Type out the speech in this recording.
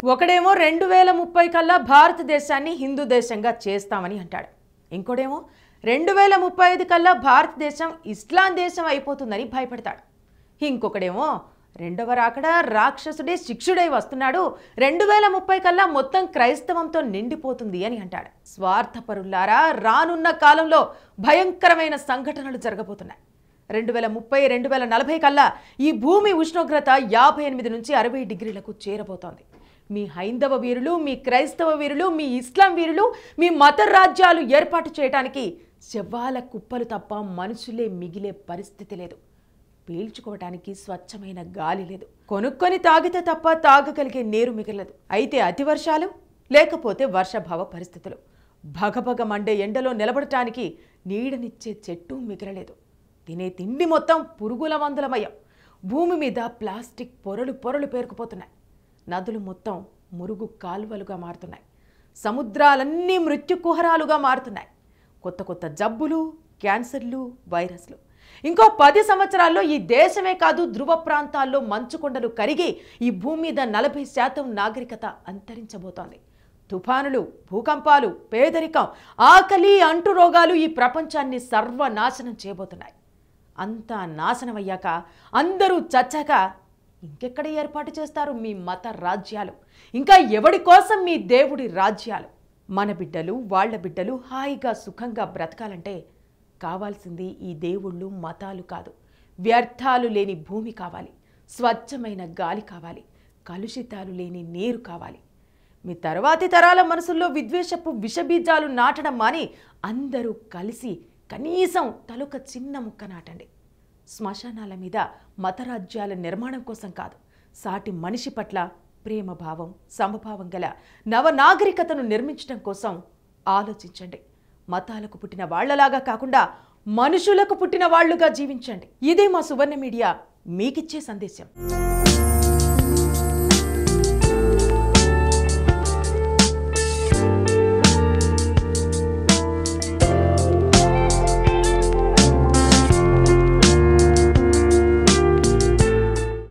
ఒకడేమో 2030 కల్లా భారతదేశాన్ని హిందూ దేశంగా చేస్తామని అంటాడు. ఇంకోడేమో 2035 కల్లా భారతదేశం ఇస్లాం దేశం అయిపోతుందని భయపడతాడు. ఇంకొకడేమో రెండవ రాకడ రాక్షసుడే శిక్షుడై వస్తున్నాడు, 2030 కల్లా మొత్తం క్రైస్తవంతో నిండిపోతుంది అని అంటాడు. స్వార్థపరులారా, రానున్న కాలంలో భయంకరమైన సంఘటనలు జరగబోతున్నాయి. 2030 2040 కల్లా ఈ భూమి ఉష్ణోగ్రత 58 నుంచి 60 డిగ్రీలకు చేరబోతోంది. మీ హైందవ వీరులు, మీ క్రైస్తవ వీరులు, మీ ఇస్లాం వీరులు మీ మత రాజ్యాలు ఏర్పాటు చేయడానికి శవాల కుప్పలు తప్ప మనుషులే మిగిలే పరిస్థితి లేదు. పీల్చుకోవటానికి స్వచ్ఛమైన గాలి లేదు. కొనుక్కొని తాగితే తప్ప తాగగలిగే నీరు మిగలదు. అయితే అతి వర్షాలు, లేకపోతే వర్షభావ పరిస్థితులు. భగభగ మండే ఎండలో నిలబడటానికి నీడనిచ్చే చెట్టు మిగలలేదు. తినే తిండి మొత్తం పురుగుల మందులమయం. భూమి మీద ప్లాస్టిక్ పొరలు పొరలు పేరుకుపోతున్నాయి. నదులు మొత్తం మురుగు కాలువలుగా మారుతున్నాయి. సముద్రాలన్నీ మృత్యుకుహరాలుగా మారుతున్నాయి. కొత్త కొత్త జబ్బులు, క్యాన్సర్లు, వైరస్లు. ఇంకో 10 సంవత్సరాల్లో ఈ దేశమే కాదు, ధ్రువ ప్రాంతాల్లో మంచుకొండలు కరిగి ఈ భూమి మీద 40% నాగరికత అంతరించబోతోంది. తుఫానులు, భూకంపాలు, పేదరికం, ఆకలి, అంటు రోగాలు ఈ ప్రపంచాన్ని సర్వనాశనం చేయబోతున్నాయి. అంతా నాశనమయ్యాక, అందరూ చచ్చాక ఇంకెక్కడ ఏర్పాటు చేస్తారు మీ మత రాజ్యాలు? ఇంకా ఎవడి కోసం మీ దేవుడి రాజ్యాలు? మన బిడ్డలు, వాళ్ళ బిడ్డలు హాయిగా సుఖంగా బ్రతకాలంటే కావాల్సింది ఈ దేవుళ్ళు, మతాలు కాదు. వ్యర్థాలు లేని భూమి కావాలి, స్వచ్ఛమైన గాలి కావాలి, కలుషితాలు లేని నీరు కావాలి. మీ తర్వాతి తరాల మనసుల్లో విద్వేషపు విషబీజాలు నాటడం మాని అందరూ కలిసి కనీసం తలొక చిన్న ముక్క నాటండి. శ్మశానాల మీద మతరాజ్యాల నిర్మాణం కోసం కాదు, సాటి మనిషి పట్ల ప్రేమభావం, సమభావం గల నవనాగరికతను నిర్మించడం కోసం ఆలోచించండి. మతాలకు పుట్టిన వాళ్లలాగా కాకుండా మనుషులకు పుట్టిన వాళ్లుగా జీవించండి. ఇదే మా సువర్ణ మీడియా మీకిచ్చే సందేశం.